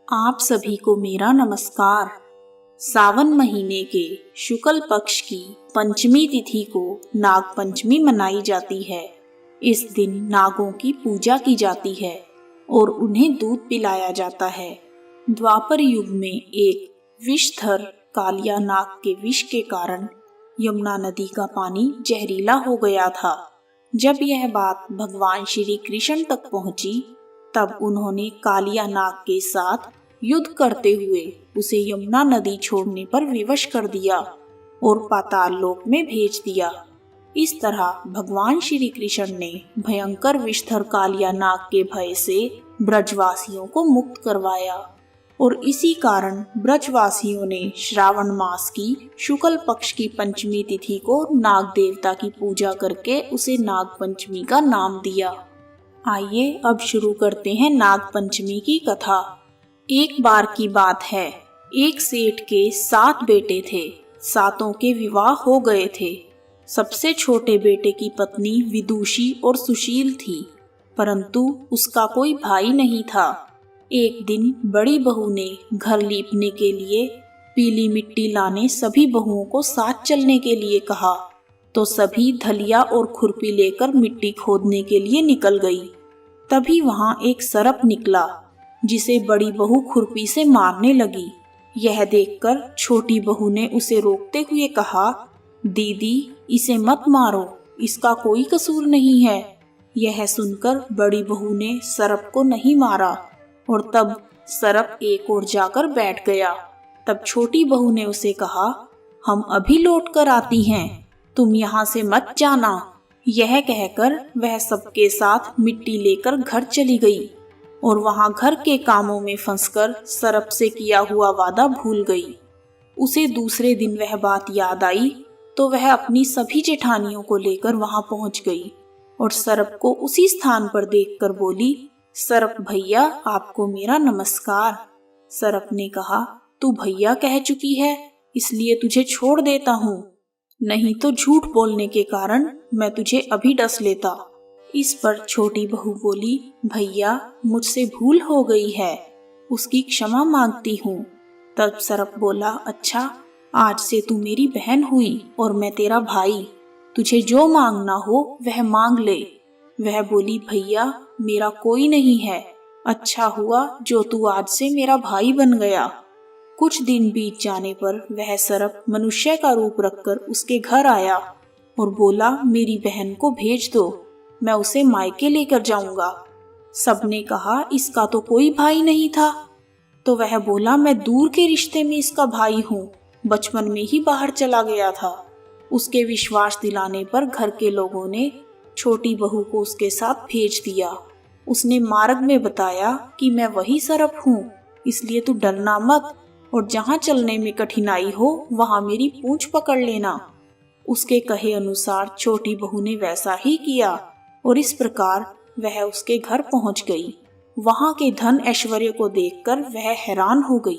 आप सभी को मेरा नमस्कार। सावन महीने के शुक्ल पक्ष की पंचमी तिथि को नाग पंचमी मनाई जाती है। इस दिन नागों की पूजा की जाती है और उन्हें दूध पिलाया जाता है। द्वापर युग में एक विषधर कालिया नाग के विष के कारण यमुना नदी का पानी जहरीला हो गया था। जब यह बात भगवान श्री कृष्ण तक पहुंची, तब उन्होंने कालिया नाग के साथ युद्ध करते हुए उसे यमुना नदी छोड़ने पर विवश कर दिया और पाताल लोक में भेज दिया। इस तरह भगवान श्री कृष्ण ने भयंकर विषधर कालिया नाग के भय से ब्रजवासियों को मुक्त करवाया और इसी कारण ब्रजवासियों ने श्रावण मास की शुक्ल पक्ष की पंचमी तिथि को नाग देवता की पूजा करके उसे नाग पंचमी का नाम दिया। आइए अब शुरू करते हैं नाग पंचमी की कथा। एक बार की बात है, एक सेठ के 7 बेटे थे। सातों के विवाह हो गए थे। सबसे छोटे बेटे की पत्नी विदुषी और सुशील थी, परंतु उसका कोई भाई नहीं था। एक दिन बड़ी बहू ने घर लीपने के लिए पीली मिट्टी लाने सभी बहुओं को साथ चलने के लिए कहा, तो सभी धलिया और खुरपी लेकर मिट्टी खोदने के लिए निकल गई। तभी वहां एक सरप निकला, जिसे बड़ी बहू खुरपी से मारने लगी। यह देखकर छोटी बहू ने उसे रोकते हुए कहा, दीदी इसे मत मारो, इसका कोई कसूर नहीं है। यह सुनकर बड़ी बहू ने सरप को नहीं मारा और तब सरप एक ओर जाकर बैठ गया। तब छोटी बहू ने उसे कहा, हम अभी लौट कर आती हैं, तुम यहाँ से मत जाना। यह कहकर वह सबके साथ मिट्टी लेकर घर चली गई और वहां घर के कामों में फंसकर सरप से किया हुआ वादा भूल गई। उसे दूसरे दिन वह बात याद आई तो वह अपनी सभी जेठानियों को लेकर वहां पहुंच गई और सरप को उसी स्थान पर देखकर बोली, सरप भैया आपको मेरा नमस्कार। सरप ने कहा, तू भैया कह चुकी है, इसलिए तुझे छोड़ देता हूँ, नहीं तो झूठ बोलने के कारण मैं तुझे अभी डस लेता। इस पर छोटी बहू बोली, भैया मुझसे भूल हो गई है, उसकी क्षमा मांगती हूँ। तब सरप बोला, अच्छा आज से तू मेरी बहन हुई और मैं तेरा भाई, तुझे जो मांगना हो वह मांग ले। वह बोली, भैया मेरा कोई नहीं है, अच्छा हुआ जो तू आज से मेरा भाई बन गया। कुछ दिन बीत जाने पर वह सरप मनुष्य का रूप रखकर उसके घर आया और बोला, मेरी बहन को भेज दो, मैं उसे मायके लेकर जाऊंगा। सबने कहा, इसका तो कोई भाई नहीं था। तो वह बोला, मैं दूर के रिश्ते में इसका भाई हूँ, बचपन में ही बाहर चला गया था। उसके विश्वास दिलाने पर घर के लोगों ने छोटी बहू को उसके साथ भेज दिया। उसने मार्ग में बताया कि मैं वही सरप हूँ, इसलिए तू डरना मत और जहाँ चलने में कठिनाई हो वहां मेरी पूंछ पकड़ लेना। उसके कहे अनुसार छोटी बहू ने वैसा ही किया और इस प्रकार वह उसके घर पहुंच गई। वहां के धन ऐश्वर्य को देखकर वह हैरान हो गई।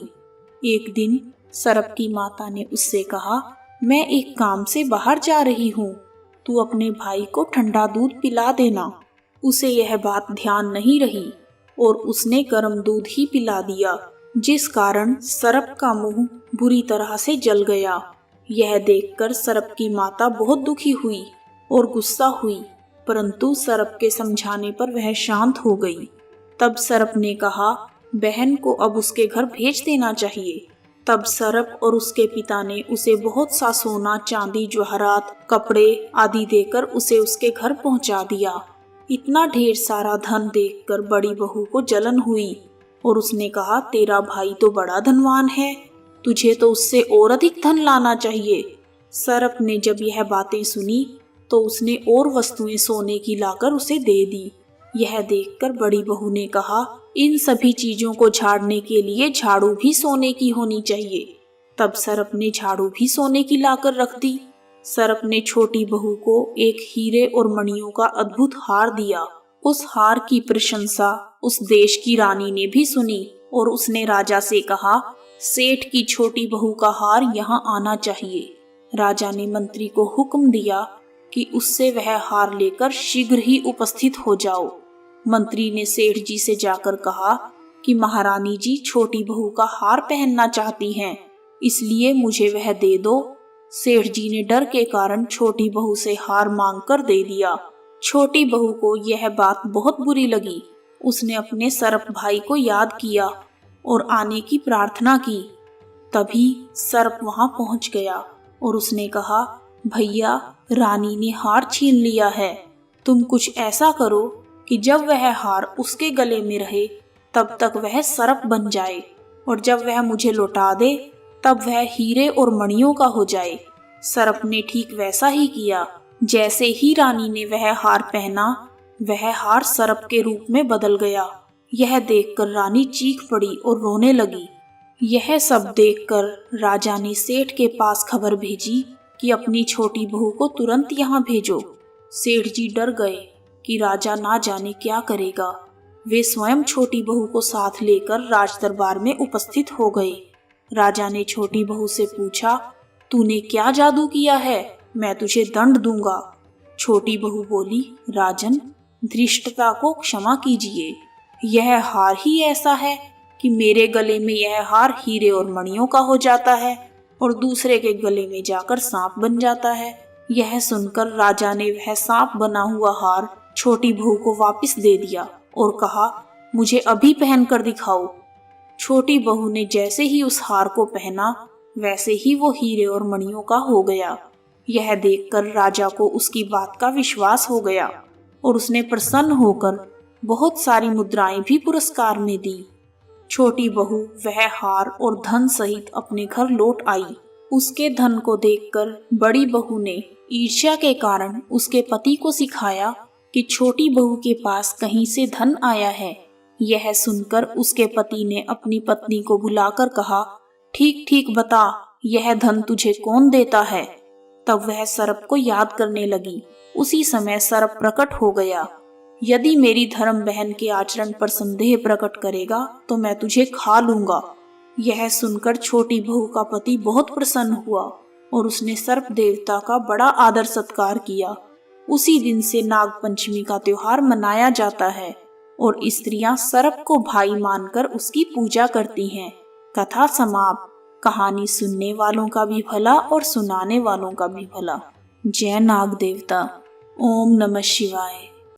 एक दिन सरप की माता ने उससे कहा, मैं एक काम से बाहर जा रही हूँ, तू अपने भाई को ठंडा दूध पिला देना। उसे यह बात ध्यान नहीं रही और उसने गर्म दूध ही पिला दिया, जिस कारण सरप का मुंह बुरी तरह से जल गया। यह देखकर सरप की माता बहुत दुखी हुई और गुस्सा हुई, परंतु सरप के समझाने पर वह शांत हो गई। तब सरप ने कहा, बहन को अब उसके घर भेज देना चाहिए। तब सरप और उसके पिता ने उसे बहुत सा सोना, चांदी, जवाहरात, कपड़े आदि देकर उसे उसके घर पहुंचा दिया। इतना ढेर सारा धन देखकर बड़ी बहू को जलन हुई और उसने कहा, तेरा भाई तो बड़ा धनवान है, तुझे तो उससे और अधिक धन लाना चाहिए। सरप ने जब यह बातें सुनी तो उसने और वस्तुएं सोने की लाकर उसे दे दी। यह देखकर बड़ी बहू ने कहा, इन सभी चीजों को झाड़ने के लिए झाड़ू भी सोने की होनी चाहिए। तब सरप ने झाड़ू भी सोने की लाकर रख दी। सरप ने छोटी बहू को एक हीरे और मणियों का अद्भुत हार दिया। उस हार की प्रशंसा उस देश की रानी ने भी सुनी और उसने राजा से कहा, सेठ की छोटी बहू का हार यहाँ आना चाहिए। राजा ने मंत्री को हुक्म दिया कि उससे वह हार लेकर शीघ्र ही उपस्थित हो जाओ। मंत्री ने सेठ जी से जाकर कहा, कि महारानी जी छोटी बहू का हार पहनना चाहती हैं, इसलिए मुझे वह दे दो। सेठ जी ने डर के कारण छोटी बहू से हार मांगकर दे दिया। छोटी बहू को यह बात बहुत बुरी लगी। उसने अपने सरप भाई को याद किया और आने की प्रार्थना की। तभी सर्प वहां पहुंच गया और उसने कहा, भैया, रानी ने हार छीन लिया है। तुम कुछ ऐसा करो कि जब वह हार उसके गले में रहे तब तक वह सर्प बन जाए, और जब वह मुझे लौटा दे तब वह हीरे और मणियों का हो जाए। सर्प ने ठीक वैसा ही किया। जैसे ही रानी ने वह हार पहना, वह हार सर्प के रूप में बदल गया। यह देखकर रानी चीख पड़ी और रोने लगी। यह सब देखकर राजा ने सेठ के पास खबर भेजी कि अपनी छोटी बहू को तुरंत यहाँ भेजो। सेठ जी डर गए कि राजा ना जाने क्या करेगा। वे स्वयं छोटी बहू को साथ लेकर राज दरबार में उपस्थित हो गए। राजा ने छोटी बहू से पूछा, तूने क्या जादू किया है? मैं तुझे दंड दूंगा। छोटी बहू बोली, राजन, धृष्टता को क्षमा कीजिए। यह हार ही ऐसा है कि मेरे गले में यह हार हीरे और मणियों का हो जाता है और दूसरे के गले में जाकर सांप बन जाता है। यह सुनकर राजा ने वह सांप बना हुआ हार छोटी बहू को वापस दे दिया और कहा, मुझे अभी पहन कर दिखाओ। छोटी बहू ने जैसे ही उस हार को पहना, वैसे ही वो हीरे और मणियों का हो गया। यह देखकर राजा को उसकी बात का विश्वास हो गया और उसने प्रसन्न होकर बहुत सारी मुद्राएं भी पुरस्कार में दी। छोटी बहू वह हार और धन सहित अपने घर लौट आई। उसके धन को देखकर बड़ी बहू ने ईर्ष्या के कारण उसके पति को सिखाया कि छोटी बहू के पास कहीं से धन आया है। यह सुनकर उसके पति ने अपनी पत्नी को बुलाकर कहा, ठीक ठीक बता, यह धन तुझे कौन देता है? तब वह सर्प को याद करने लगी। उसी समय सर्प प्रकट हो गया। यदि मेरी धर्म बहन के आचरण पर संदेह प्रकट करेगा तो मैं तुझे खा लूंगा। यह सुनकर छोटी बहू का पति बहुत प्रसन्न हुआ और उसने सर्प देवता का बड़ा आदर सत्कार किया। उसी दिन से नाग पंचमी का त्योहार मनाया जाता है और स्त्रियां सर्प को भाई मानकर उसकी पूजा करती हैं। कथा समाप्त। कहानी सुनने वालों का भी भला और सुनाने वालों का भी भला। जय नाग देवता। ओम नमः शिवाय।